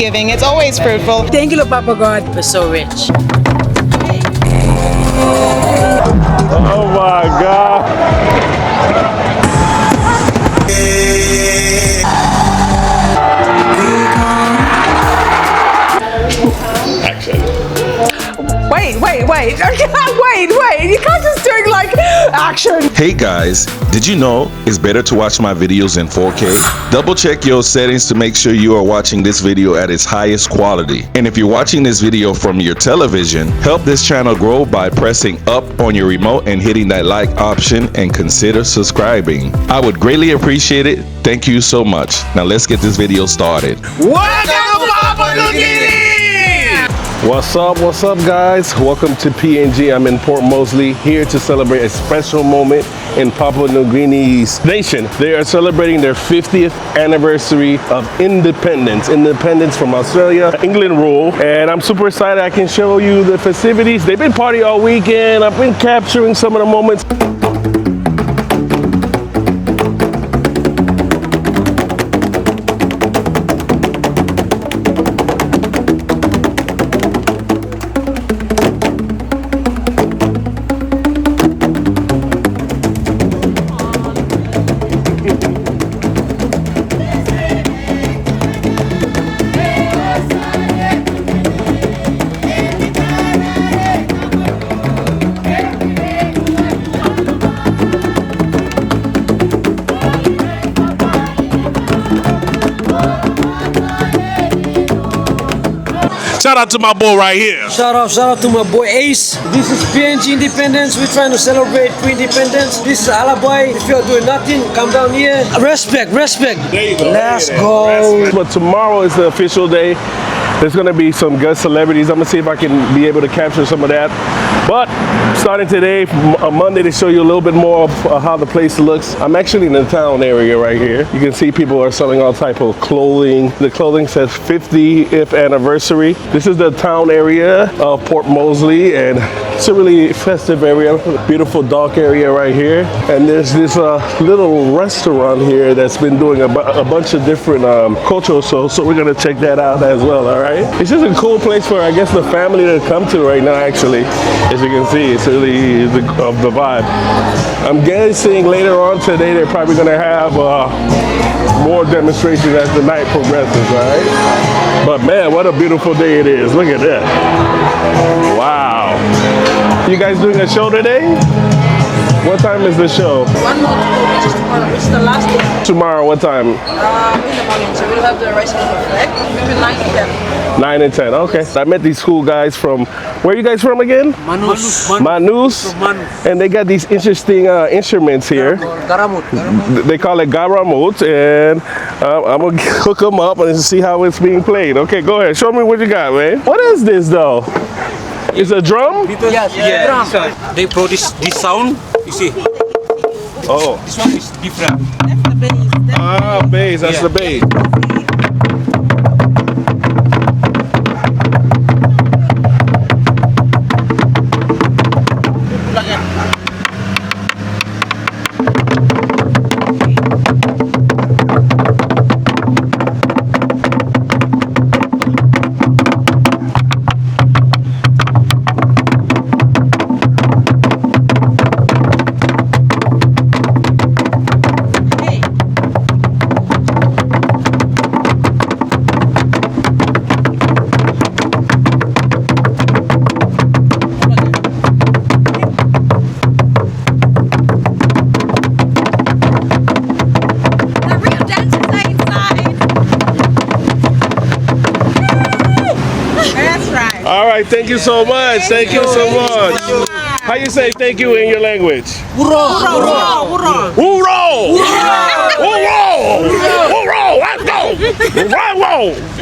giving. It's always fruitful. Thank you, Lord Papa God. We're so rich. Oh my God. Action. Wait. Wait. You can't just do like action. Hey guys, did you know it's better to watch my videos in 4K? Double check your settings to make sure you are watching this video at its highest quality. And if you're watching this video from your television, help this channel grow by pressing up on your remote and hitting that like option, and consider subscribing. I would greatly appreciate it. Thank you so much. Now let's get this video started. Welcome to Papua New Guinea! What's up guys? Welcome to PNG. I'm in Port Moresby, here to celebrate a special moment in Papua New Guinea's nation. They are celebrating their 50th anniversary of independence from Australia. England rule, and I'm super excited I can show you the festivities. They've been partying all weekend. I've been capturing some of the moments. Shout out to my boy right here. Shout out to my boy Ace. This is PNG Independence. We're trying to celebrate pre-independence. This is Alabai. If you're doing nothing, come down here. Respect. There you go. Let's go. But tomorrow is the official day. There's gonna be some guest celebrities. I'm gonna see if I can be able to capture some of that. But starting today, on Monday, to show you a little bit more of how the place looks. I'm actually in the town area right here. You can see people are selling all type of clothing. The clothing says 50th anniversary. This is the town area of Port Moresby, and it's a really festive area. Beautiful dock area right here. And there's this little restaurant here that's been doing a bunch of different cultural shows. So we're gonna check that out as well, all right? It's just a cool place for, I guess, the family to come to right now, actually. As you can see, it's really the vibe. I'm guessing later on today they're probably gonna have more demonstrations as the night progresses, right? But man, what a beautiful day it is. Look at that. Wow. You guys doing a show today? What time is the show? 1 more to go, which is tomorrow. Which is the last day. Tomorrow, what time? In the morning. So we'll have the rice cooker flag between 9 and 10. 9 and 10, okay. I met these cool guys from, where are you guys from again? Manus. And they got these interesting instruments here. Garamut. They call it garamut, and I'm gonna hook them up and see how it's being played. Okay, go ahead, show me what you got, man. What is this though? It's a drum? Yes, Yeah, so they produce this sound, you see. Oh. This one is different. That's the base. Ah, bass, that's the bass. All right, thank you so much. Thank you so much. How you say thank you in your language? Hurrah! Hoorah! Hoorah! Hoorah! Let's go!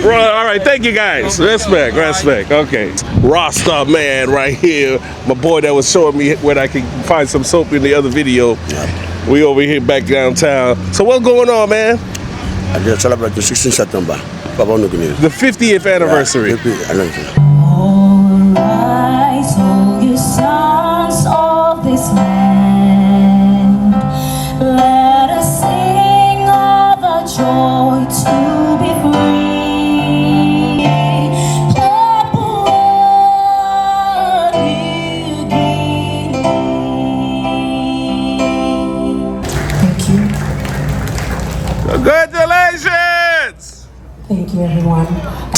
Hoorah! All right, thank you guys. Respect. Okay. Rasta man right here. My boy that was showing me where I can find some soap in the other video. We over here back downtown. So what's going on, man? I just celebrate the 16th September. Papua New Guinea. The 50th anniversary. All rise, all you sons of this land. Let us sing of the joy to be free.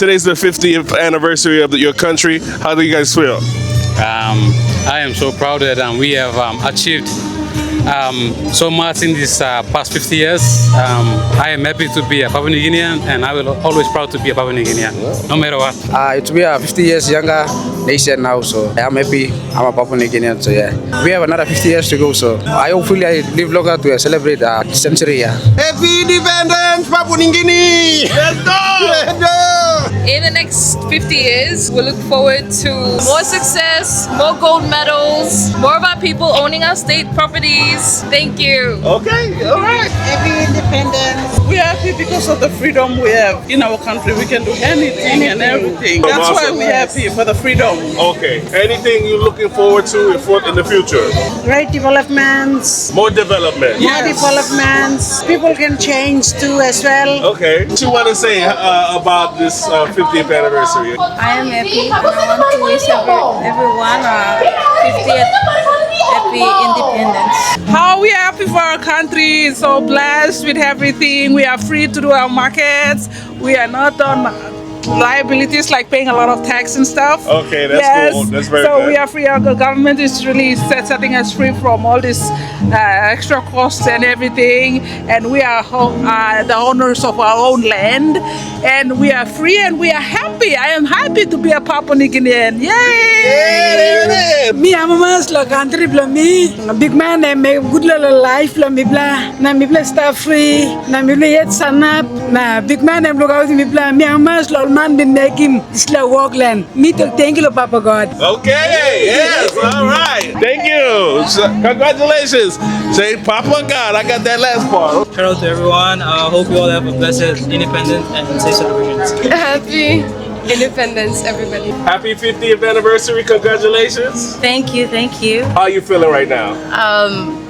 Today's the 50th anniversary of your country. How do you guys feel? I am so proud that we have achieved so much in this past 50 years. I am happy to be a Papua New Guinean, and I will always proud to be a Papua New Guinean, no matter what. We are 50 years younger nation now, so I'm happy. I'm a Papua New Guinean, so yeah. We have another 50 years to go, so I hopefully I live longer to celebrate the century. Yeah. Happy Independence, Papua New Guinea! Let's go! Let's go! In the next 50 years, we look forward to more success, more gold medals, more of our people owning our state properties. Thank you. Okay, all right. Happy independence. We are happy because of the freedom we have in our country. We can do anything and everything. That's why we're happy for the freedom. Okay. Anything you're looking forward to in the future? Great developments. More development. More developments. People can change too as well. Okay. What you want to say about this 50th anniversary? I am happy and I want to wish everyone 50th happy independence. How we are happy for our country, so blessed with everything. We are free to do our markets. We are not on liabilities like paying a lot of tax and stuff. Okay, that's cool. That's very good. So we are free. Our government is really setting us free from all this extra costs and everything. And we are the owners of our own land. And we are free and we are happy. I am happy to be a Papua New Guinean. Yay! Me, I'm a Muslim country, me. Big man, I make good little life, me blah. Na me blah stuff free. Na me blah yet sanap. Na big man, I'm look out me blah. Me, I'm Muslim man, been making slow walk land. Me to thank you, Papa God. Okay, yes, all right. Thank you. Congratulations. Say Papa God. I got that last part. Shout out to everyone. Hope you all have a blessed independence and safe celebrations. Happy independence, everybody. Happy 50th anniversary. Congratulations. Thank you, thank you. How are you feeling right now?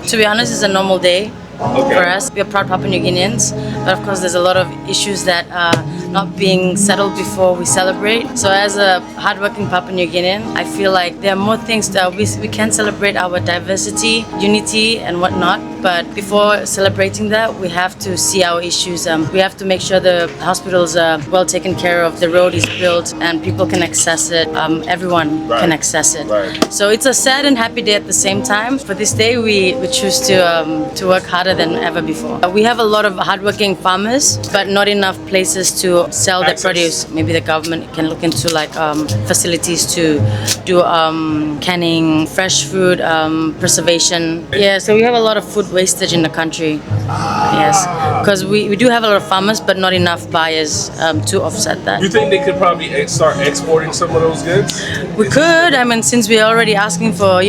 To be honest, it's a normal day Okay. for us. We are proud Papua New Guineans, but of course there's a lot of issues that are not being settled before we celebrate. So as a hardworking Papua New Guinean, I feel like there are more things that we can celebrate our diversity, unity and whatnot, but before celebrating that, we have to see our issues. We have to make sure the hospitals are well taken care of, the road is built and people can access it, everyone can access it. Right. So it's a sad and happy day at the same time. For this day, we choose to work harder than ever before. We have a lot of hardworking farmers, but not enough places to sell their produce. Maybe the government can look into like facilities to do canning, fresh food, preservation. Yeah, so we have a lot of food wastage in the country. Yes, because we do have a lot of farmers, but not enough buyers to offset that. You think they could probably start exporting some of those goods? We could. I mean, since we're already asking for,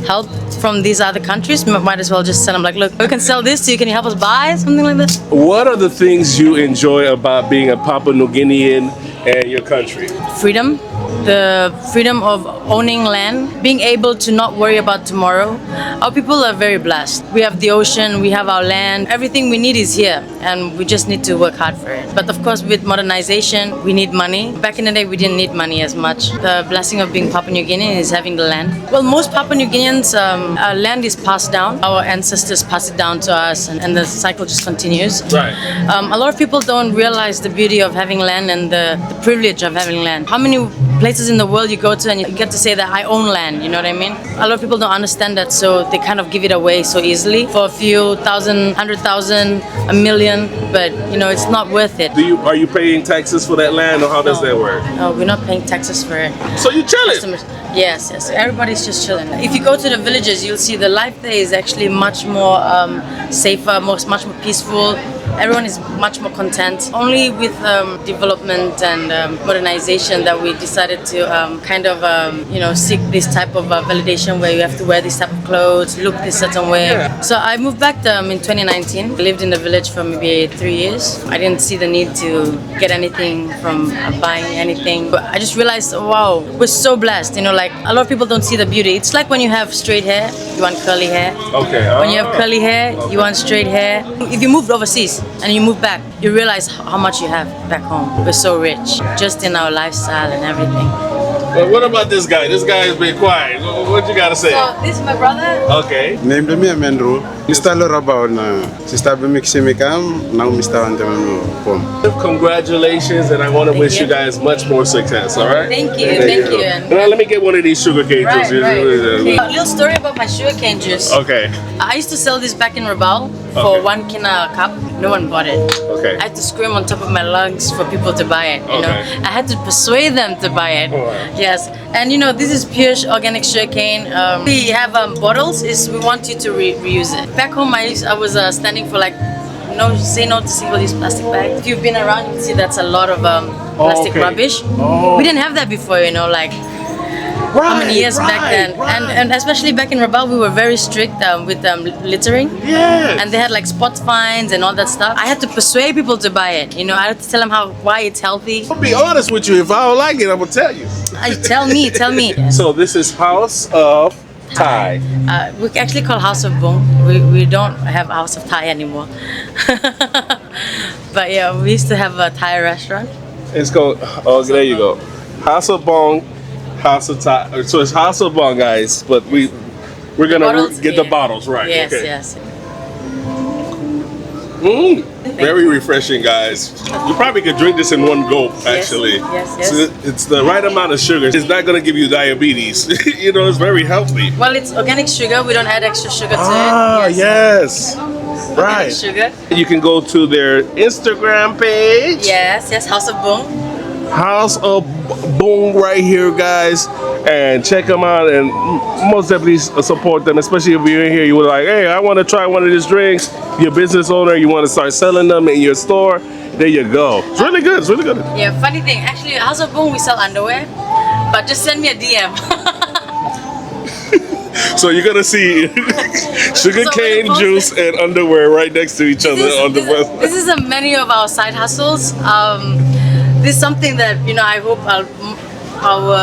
help from these other countries, we might as well just send them like, look, we can sell this to you. Can you help us buy something like this? What are the things you enjoy about being a Papua New Guinean and your country? Freedom. The freedom of owning land, being able to not worry about tomorrow. Our people are very blessed. We have the ocean, we have our land, everything we need is here and we just need to work hard for it. But of course with modernization, we need money. Back in the day, we didn't need money as much. The blessing of being Papua New Guinean is having the land. Well, most Papua New Guineans, our land is passed down. Our ancestors pass it down to us and the cycle just continues. Right. A lot of people don't realize the beauty of having land and the privilege of having land. How many places in the world you go to and you get to say that I own land, you know what I mean? A lot of people don't understand that, so they kind of give it away so easily for a few thousand, 100,000, a million, but it's not worth it. Are you paying taxes for that land or how does that work? No, we're not paying taxes for it. So you chilling? Customers. Yes. Everybody's just chilling. If you go to the villages, you'll see the life there is actually much more safer, much more peaceful. Everyone is much more content. Only with development and modernization that we decided to seek this type of validation where you have to wear this type of clothes, look this certain way. Yeah. So I moved back in 2019. I lived in the village for maybe 3 years. I didn't see the need to get anything from buying anything. But I just realized, wow, we're so blessed. Like a lot of people don't see the beauty. It's like when you have straight hair, you want curly hair. Okay. When you have curly hair, you want straight hair. If you moved overseas and you move back, you realize how much you have back home. We're so rich, just in our lifestyle and everything. Well, what about this guy? This guy has been quiet. What you got to say? So this is my brother. Okay. Name me Amendro. Mr. Lorabao na Sister Bimiksimikam, now Mr. Antemano. Congratulations, and I want to wish you guys much more success, all right? Thank you, thank you. Now, let me get one of these sugarcane Right, juices. right. Okay. A little story about my sugarcane juice. Okay. I used to sell this back in Rabaul for 1 kina cup. No one bought it. Okay. I had to scream on top of my lungs for people to buy it. You know, I had to persuade them to buy it. Yes, and you know, this is pure organic sugarcane. We have bottles. We want you to reuse it. Back home, I was standing for like say no to single-use plastic bags. If you've been around, you can see that's a lot of plastic rubbish. We didn't have that before, you know, like. How many years back then? And especially back in Rabaul, we were very strict with littering. Yes. And they had like spot fines and all that stuff. I had to persuade people to buy it. You know, I had to tell them why it's healthy. I'll be honest with you. If I don't like it, I'm gonna tell you. Tell me. So this is House of Thai. We actually call House of Bung. We don't have House of Thai anymore. But yeah, we used to have a Thai restaurant. It's called. Oh, there you go. House of Bong. House of Thai. So it's House of Bong, guys. But we're gonna get the bottles right. Yes, okay. yes. Very refreshing, guys. You probably could drink this in one gulp, actually. Yes. So it's the right amount of sugar. It's not gonna give you diabetes. You know, it's very healthy. Well, it's organic sugar. We don't add extra sugar to it. Yes. Right. Sugar. You can go to their Instagram page. Yes, House of Bung. House of Boom right here, guys, and check them out and most definitely support them, especially if you're in here, you were like, hey, I want to try one of these drinks. You're a business owner, you want to start selling them in your store, there you go. It's really good, it's really good. Yeah, funny thing, actually House of Boom, we sell underwear, but just send me a DM. So you're gonna see sugarcane juice and underwear right next to each other on the website. This is a menu of our side hustles. This is something that, you know, I hope our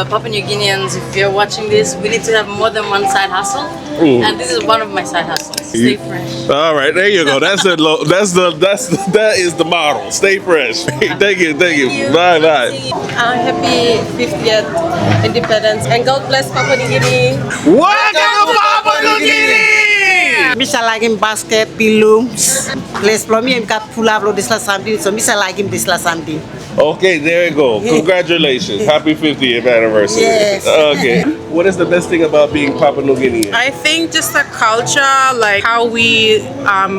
Papua New Guineans, if you're watching this, we need to have more than one side hustle. And this is one of my side hustles. Stay fresh. All right, there you go. That is the model. Stay fresh. Thank you. Bye. Happy 50th independence and God bless Papua New Guinea. Welcome to Papua New Guinea. Misa lagim basket pilums. Les plomi em kat pula vlo disla samdi so misa lagim disla samdi. Okay, there you go. Congratulations. Happy 50th anniversary. Yes. Okay. What is the best thing about being Papua New Guinean? I think just the culture, like how we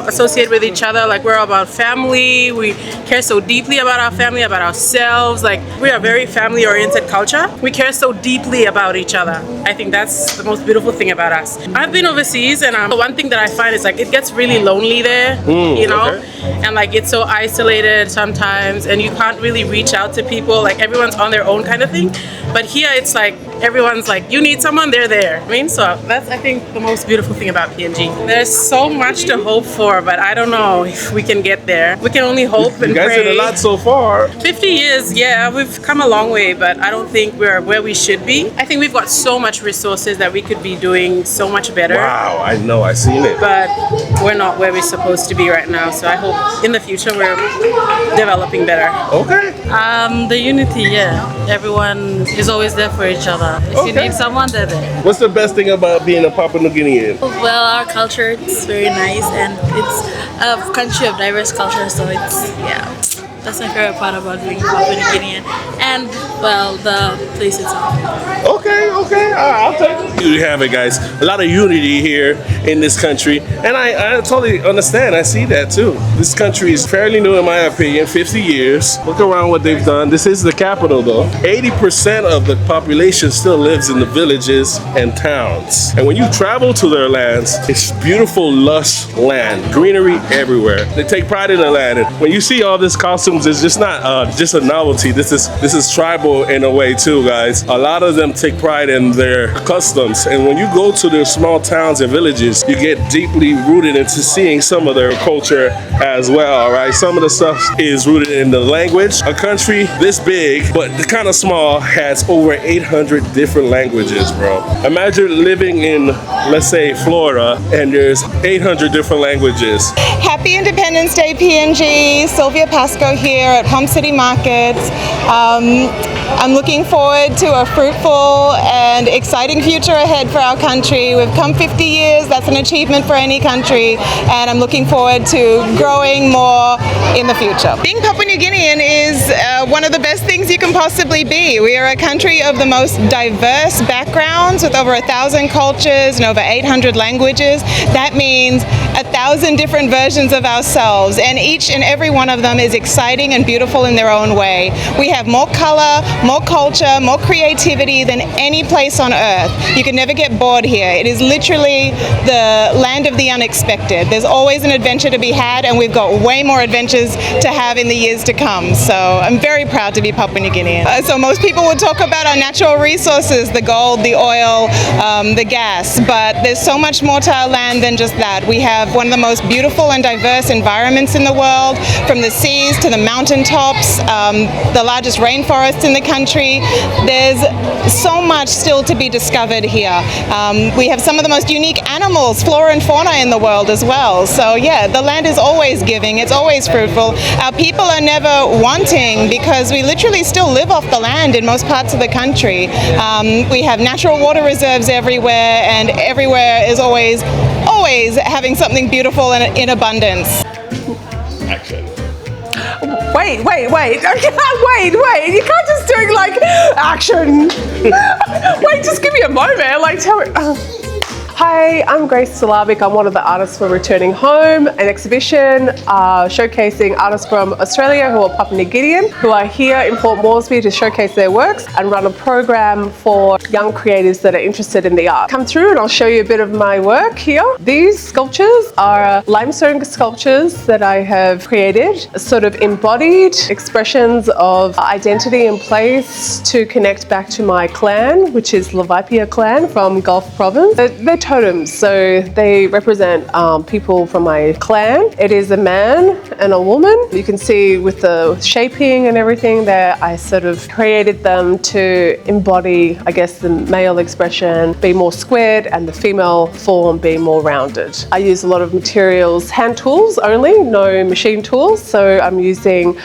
associate with each other, like we're about family, we care so deeply about our family, about ourselves, like we are a very family-oriented culture. We care so deeply about each other. I think that's the most beautiful thing about us. I've been overseas and one thing that I find is like it gets really lonely there, you know, and like it's so isolated sometimes and you can't really reach out to people, like everyone's on their own kind of thing. But here it's like everyone's like, you need someone, they're there. I mean, so that's I think the most beautiful thing about PNG. There's so much to hope for, but I don't know if we can get there. We can only hope and pray. You guys did a lot so far. 50 years, yeah, we've come a long way, but I don't think we're where we should be. I think we've got so much resources that we could be doing so much better. Wow, I know, I've seen it. But we're not where we're supposed to be right now, so I hope in the future we're developing better. Okay. The unity, yeah. Everyone is always there for each other. If you need someone, they're there. What's the best thing about being a Papua New Guinean? Well, our culture is very nice and it's a country of diverse culture, so it's, yeah. That's my favorite part about being Papua New Guinean. And, well, the place itself. Okay, I'll take it. You have it, guys. A lot of unity here in this country. And I totally understand. I see that too. This country is fairly new in my opinion, 50 years. Look around what they've done. This is the capital though. 80% of the population still lives in the villages and towns. And when you travel to their lands, it's beautiful, lush land. Greenery everywhere. They take pride in the land. And when you see all this costume, it's just not just a novelty. This is tribal in a way too, guys. A lot of them take pride in their customs, and when you go to their small towns and villages, you get deeply rooted into seeing some of their culture as well. All right, some of the stuff is rooted in the language. A country this big but kind of small has over 800 different languages, bro. Imagine living in, let's say, Florida, and there's 800 different languages. Happy Independence Day, PNG. Sylvia Pascoe here at Palm City Markets. I'm looking forward to a fruitful and exciting future ahead for our country. We've come 50 years, that's an achievement for any country, and I'm looking forward to growing more in the future. Being Papua New Guinean is one of the best things you can possibly be. We are a country of the most diverse backgrounds with over 1,000 cultures and over 800 languages. That means 1,000 different versions of ourselves, and each and every one of them is exciting and beautiful in their own way. We have more color, more culture, more creativity than any place on earth. You can never get bored here. It is literally the land of the unexpected. There's always an adventure to be had, and we've got way more adventures to have in the years to come. So I'm very proud to be Papua New Guinean. So most people would talk about our natural resources, the gold, the oil, the gas, but there's so much more to our land than just that. We have one of the most beautiful and diverse environments in the world, from the seas to the mountaintops, the largest rainforests in the country. There's so much still to be discovered here. We have some of the most unique animals, flora and fauna in the world as well. So yeah, the land is always giving, it's always fruitful. Our people are never wanting because we literally still live off the land in most parts of the country. We have natural water reserves everywhere, and everywhere is always having something beautiful and in abundance. Action. Wait. You can't just do like action. Wait, just give me a moment. Like, tell me. Hi, I'm Grace Salabic. I'm one of the artists for Returning Home, an exhibition showcasing artists from Australia who are Papua New Guinean, who are here in Port Moresby to showcase their works and run a program for young creatives that are interested in the art. Come through and I'll show you a bit of my work here. These sculptures are limestone sculptures that I have created, sort of embodied expressions of identity and place to connect back to my clan, which is Levaipia clan from Gulf Province. They're totems, so they represent people from my clan. It is a man and a woman. You can see with the shaping and everything there, I sort of created them to embody, I guess, the male expression, be more squared, and the female form be more rounded. I use a lot of materials, hand tools only, no machine tools. So I'm using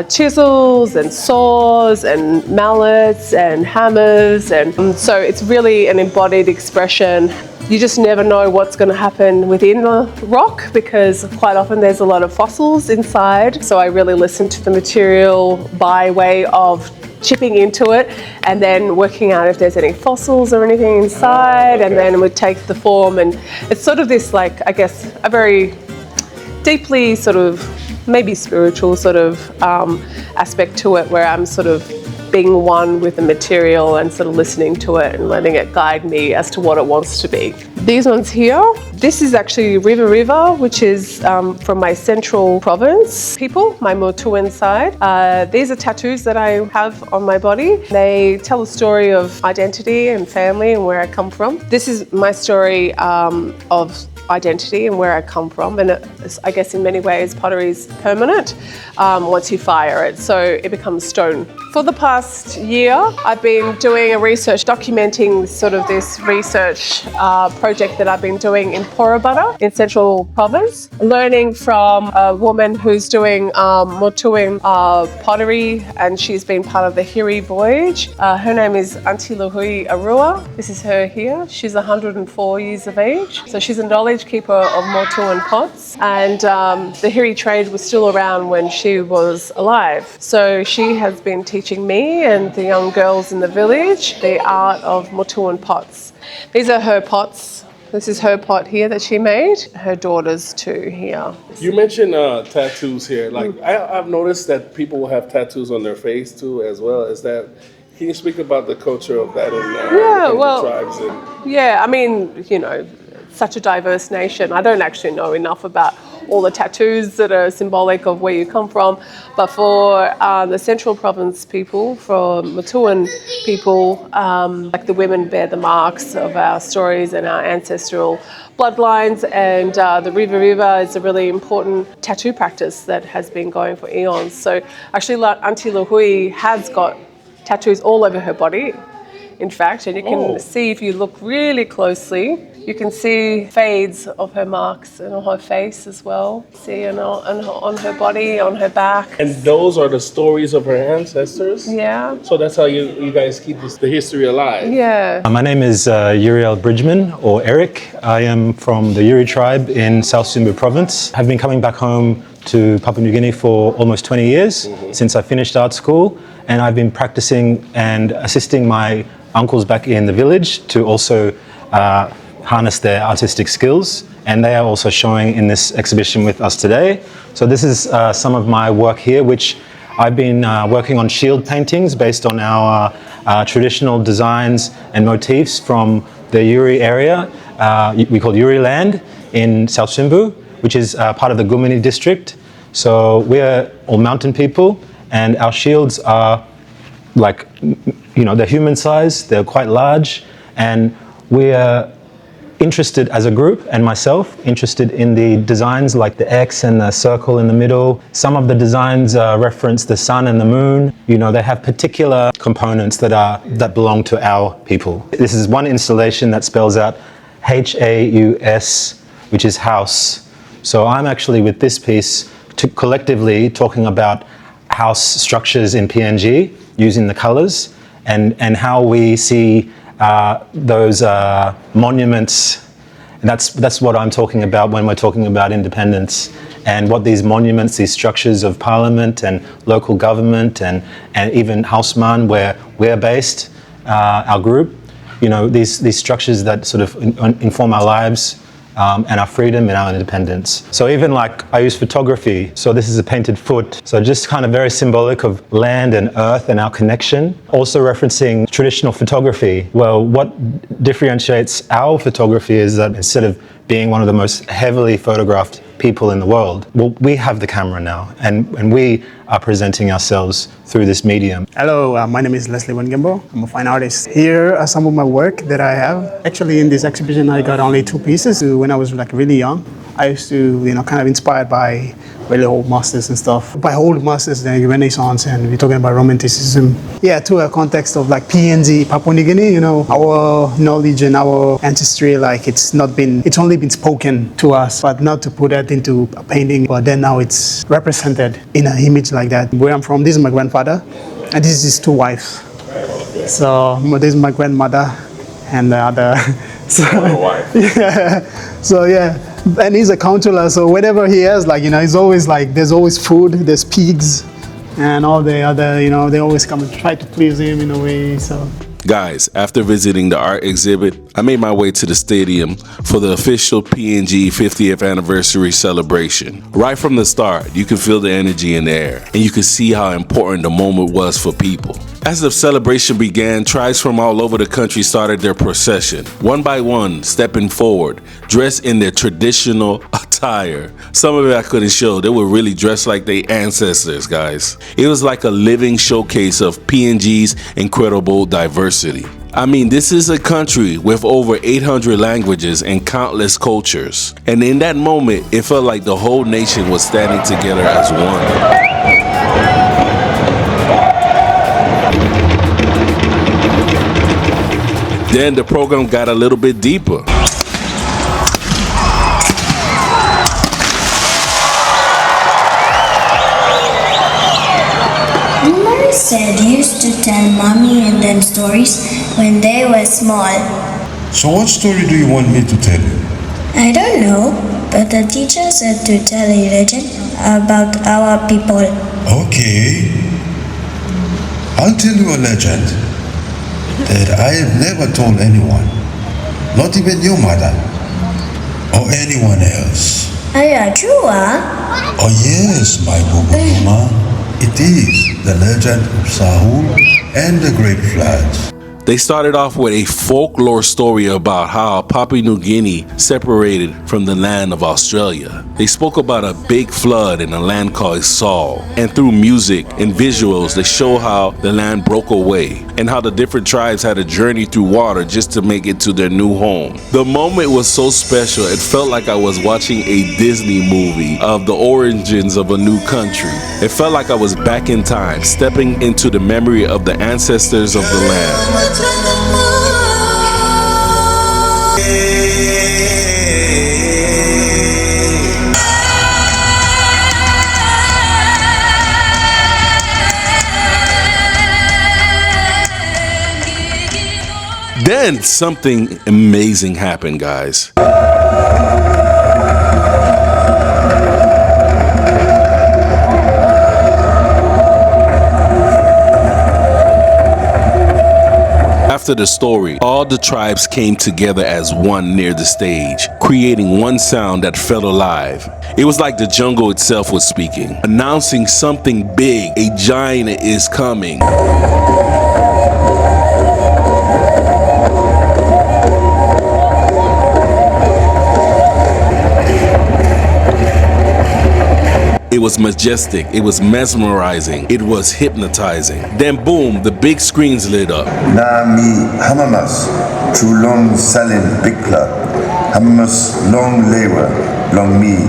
chisels and saws and mallets and hammers, and so it's really an embodied expression. You just never know what's going to happen within the rock because quite often there's a lot of fossils inside. So I really listen to the material by way of chipping into it and then working out if there's any fossils or anything inside, and then we'd take the form, and it's sort of this, like, I guess, a very deeply sort of maybe spiritual sort of aspect to it, where I'm sort of being one with the material and sort of listening to it and letting it guide me as to what it wants to be. These ones here, this is actually River, which is from my central province people, my Motuan side. These are tattoos that I have on my body. They tell a story of identity and family and where I come from. This is my story of identity and where I come from, and I guess in many ways pottery is permanent once you fire it, so it becomes stone. For the past year I've been doing a research documenting sort of this research project that I've been doing in Porabutta in Central Province, learning from a woman who's doing Motuan pottery, and she's been part of the Hiri voyage. Her name is Auntie Luhui Arua. This is her here. She's 104 years of age, so she's a knowledge keeper of Motuan pots, and the Hiri trade was still around when she was alive. So she has been teaching me and the young girls in the village the art of Motuan pots. These are her pots. This is her pot here that she made. Her daughters too here. You mentioned tattoos here. Like I've noticed that people will have tattoos on their face too, as well. Is that? Can you speak about the culture of that in the tribes? Yeah, I mean, you know, such a diverse nation. I don't actually know enough about all the tattoos that are symbolic of where you come from, but for the Central Province people, for Motuan people, like the women bear the marks of our stories and our ancestral bloodlines, and the River is a really important tattoo practice that has been going for eons. So actually Auntie Luhui has got tattoos all over her body. in fact, and you can see if you look really closely, you can see fades of her marks and on her face as well. See, and on her body, on her back. And those are the stories of her ancestors? Yeah. So that's how you guys keep the history alive? Yeah. My name is Uriel Bridgman, or Eric. I am from the Yuri tribe in South Sumbu province. I've been coming back home to Papua New Guinea for almost 20 years since I finished art school, and I've been practicing and assisting my uncles back in the village to also harness their artistic skills, and they are also showing in this exhibition with us today. So this is some of my work here, which I've been working on shield paintings based on our traditional designs and motifs from the Yuri area, we call Yuri land in South Sumbu, which is part of the Gumini district. So we're all mountain people, and our shields are like, they're human size, they're quite large, and we're interested as a group, and myself, interested in the designs like the X and the circle in the middle. Some of the designs reference the sun and the moon. They have particular components that belong to our people. This is one installation that spells out H-A-U-S, which is house. So I'm actually with this piece collectively talking about house structures in PNG using the colors and how we see those monuments. And that's what I'm talking about when we're talking about independence, and what these monuments, these structures of parliament and local government and even Hausman, where we're based, our group, these structures that sort of inform our lives and our freedom and our independence. So even like I use photography, so this is a painted foot, so just kind of very symbolic of land and earth and our connection. Also referencing traditional photography. Well, what differentiates our photography is that instead of being one of the most heavily photographed people in the world, well, we have the camera now, and we are presenting ourselves through this medium. Hello, my name is Leslie Wengembo. I'm a fine artist. Here are some of my work that I have. Actually, in this exhibition, I got only 2 pieces. When I was really young, I used to, kind of inspired by really old masters and stuff. By old masters, the Renaissance, and we're talking about Romanticism. Yeah, to a context of like PNG, Papua New Guinea, our knowledge and our ancestry, like it's only been spoken to us, but not to put that into a painting. But then now it's represented in an image like that. Where I'm from, this is my grandfather, and this is his 2 wives. So this is my grandmother, and the other. So yeah, and he's a counselor, so whatever he has, he's always there's always food, there's pigs, and all the other, they always come and try to please him in a way, so. Guys, after visiting the art exhibit, I made my way to the stadium for the official PNG 50th anniversary celebration. Right from the start, you can feel the energy in the air, and you can see how important the moment was for people. As the celebration began, tribes from all over the country started their procession, one by one, stepping forward, dressed in their traditional attire. Some of it I couldn't show. They were really dressed like their ancestors, guys. It was like a living showcase of PNG's incredible diversity. I mean, this is a country with over 800 languages and countless cultures. And in that moment, it felt like the whole nation was standing together as one. Then the program got a little bit deeper. Mary said used to tell mommy and them stories when they were small. So what story do you want me to tell you? I don't know, but the teacher said to tell a legend about our people. Okay. I'll tell you a legend that I have never told anyone, not even your mother or anyone else. Are you true, huh? Oh yes, my Bubuluma. It is the legend of Sahul and the Great Floods. They started off with a folklore story about how Papua New Guinea separated from the land of Australia. They spoke about a big flood in a land called Saul, and through music and visuals they show how the land broke away and how the different tribes had a journey through water just to make it to their new home. The moment was so special, it felt like I was watching a Disney movie of the origins of a new country. It felt like I was back in time, stepping into the memory of the ancestors of the land. Then something amazing happened, guys. After the story, all the tribes came together as one near the stage, creating one sound that felt alive. It was like the jungle itself was speaking, announcing something big, a giant is coming. It was majestic, it was mesmerizing, it was hypnotizing. Then boom, the big screens lit up. Na mi hamamas, too long salin big club. Hamamas long lewa, long me.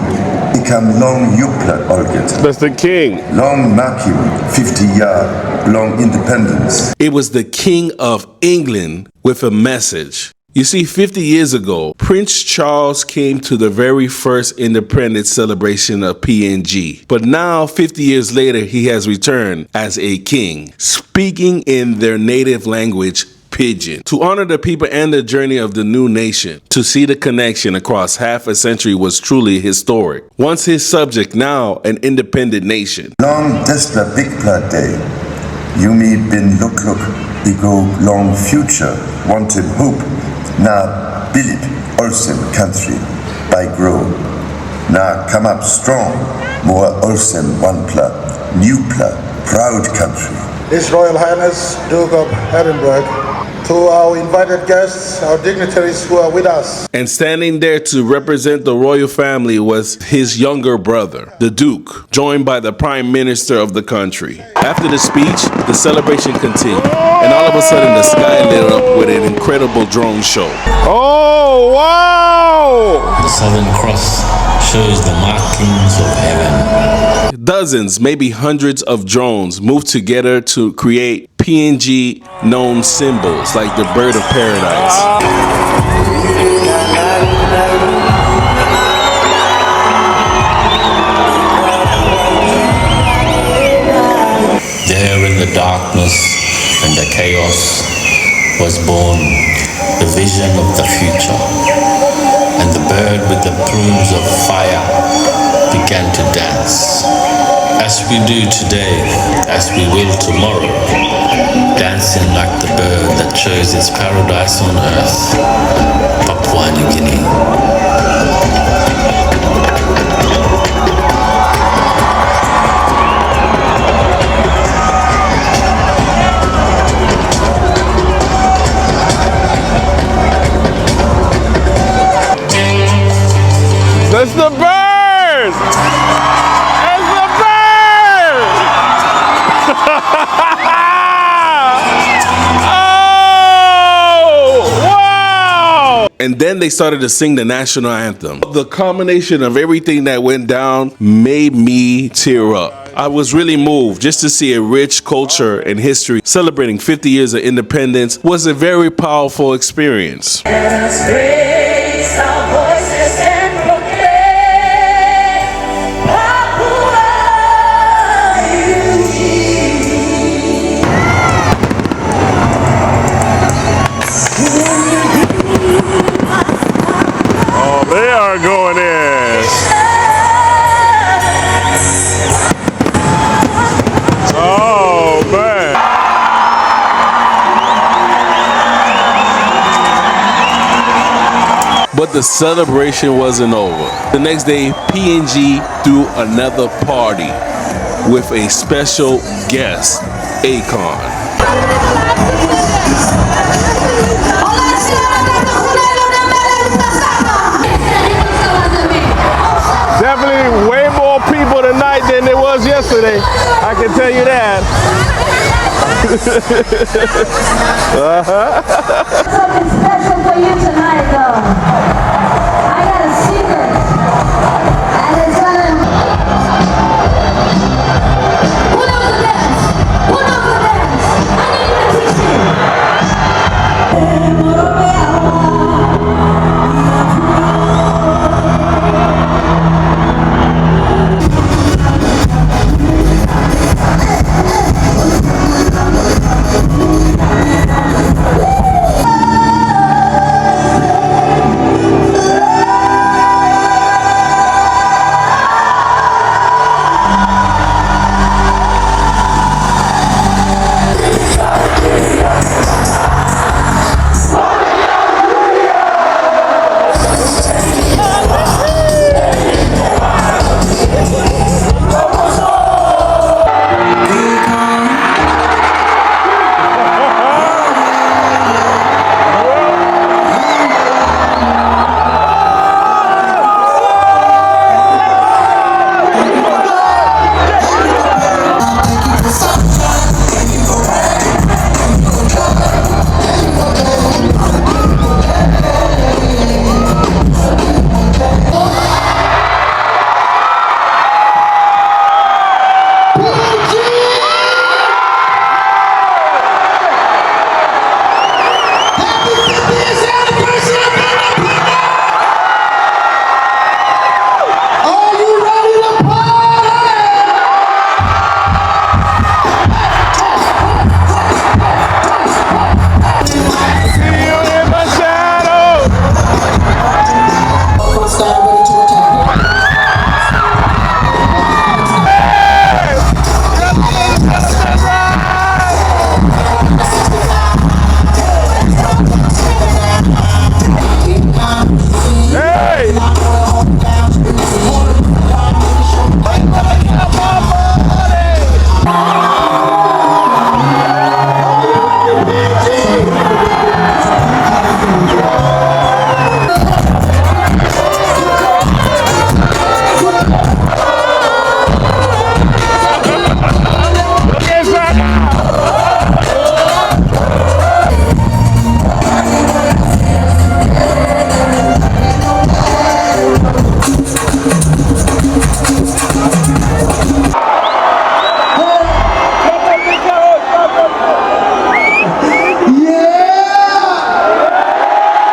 Become long yukla olget. That's the king. Long makim, 50 yard, long independence. It was the King of England with a message. You see, 50 years ago, Prince Charles came to the very first independence celebration of PNG. But now, 50 years later, he has returned as a king, speaking in their native language, Pidgin, to honor the people and the journey of the new nation. To see the connection across half a century was truly historic. Once his subject, now an independent nation. Long Desla Big Blood Day. Yumi bin look, we go long future, wanted hope. Na Bilip Olsen country by grow. Na come up strong, more Olsen one pla, new pla, proud country. His Royal Highness Duke of Edinburgh, to our invited guests, our dignitaries who are with us. And standing there to represent the royal family was his younger brother, the Duke, joined by the Prime Minister of the country. After the speech, the celebration continued, and all of a sudden the sky lit up with an incredible drone show. Oh, wow! The Southern Cross shows the markings of heaven. Dozens, maybe hundreds of drones moved together to create PNG known symbols like the bird of paradise. There in the darkness and the chaos was born the vision of the future, and the bird with the plumes of fire began to dance. As we do today, as we will tomorrow, dancing like the bird that chose its paradise on earth, Papua New Guinea. That's the bird! That's the bird! Oh! Wow! And then they started to sing the national anthem. The combination of everything that went down made me tear up. I was really moved. Just to see a rich culture and history celebrating 50 years of independence was a very powerful experience. Let us raise our voices and proclaim Papua New Guinea. Oh, they are going in. Oh, man. But the celebration wasn't over. The next day, PNG threw another party with a special guest, Akon. Definitely way more people tonight than there was yesterday. I can tell you that. Something special for you tonight, though. I got a secret, and it's gonna. Who knows the dance? Who knows the dance? I need you to teach me.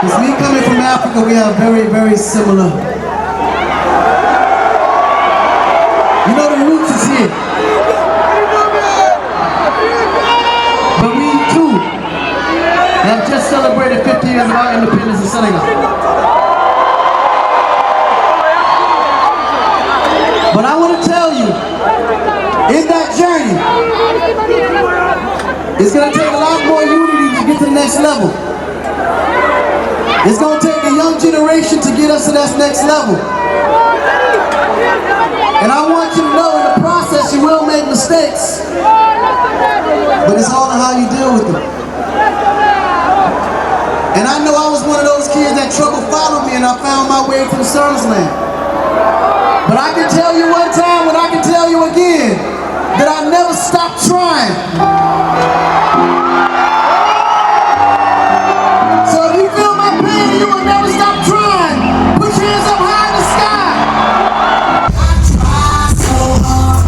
Because we coming from Africa, we are very, very similar. You know the roots is here. But we too have just celebrated 50 years of our independence in Senegal. But I want to tell you, in that journey, it's going to take a lot more unity to get to the next level. It's going to take the young generation to get us to that next level. And I want you to know in the process you will make mistakes, but it's all in how you deal with them. And I know I was one of those kids that trouble followed me and I found my way to the Sun's land. But I can tell you one time and I can tell you again that I never stopped trying. So if you feel my pain, you will never stop trying. Put your hands up high in the sky. I try so hard.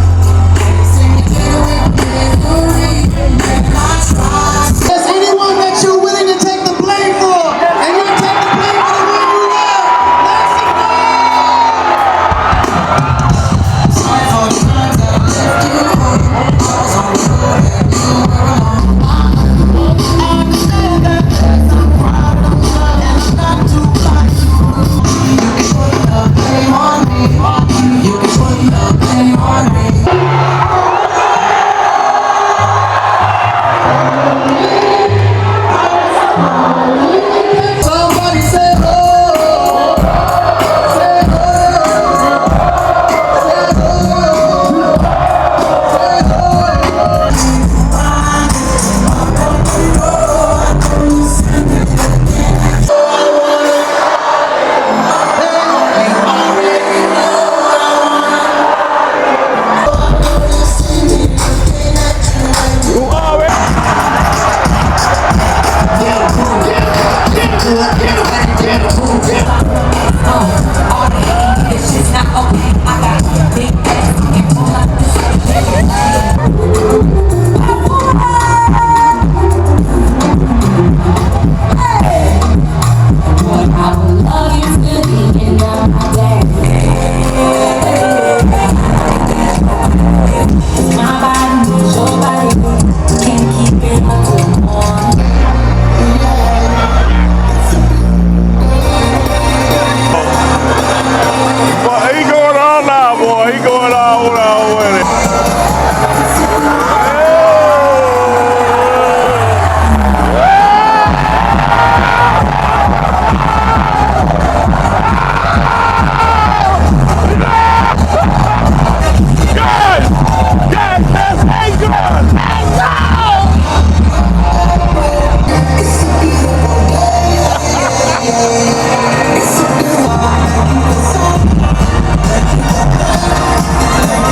There's anyone that you're willing to take the blame for, and you'll take the blame for the one you love. That's the Somebody say oh, say oh, say oh, Well, he going on now, boy. He going on with it.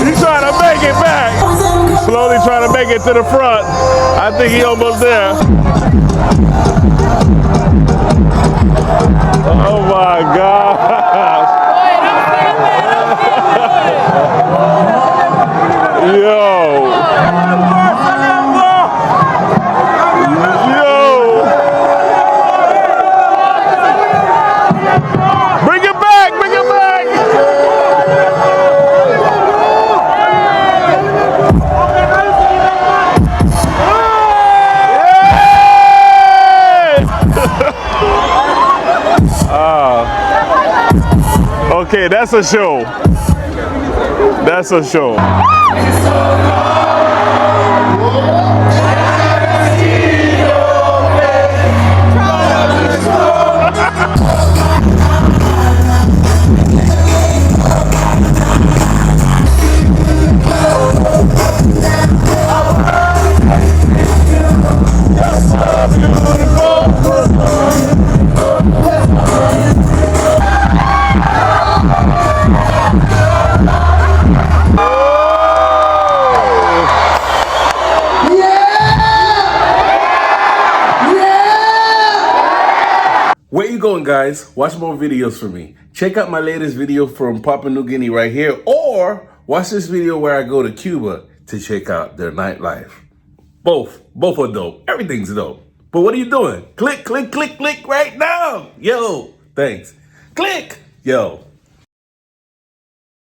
He's trying to make it back. Slowly trying to make it to the front. I think he almost there. Oh my God. Yo. Bring it back, bring it back. Okay, that's a show. That's a show. Where you going, guys? Watch more videos from me. Check out my latest video from Papua New Guinea right here, or watch this video where I go to Cuba to check out their nightlife. Both are dope. Everything's dope. But what are you doing? Click, click, click, click right now. Yo, thanks. Click. Yo.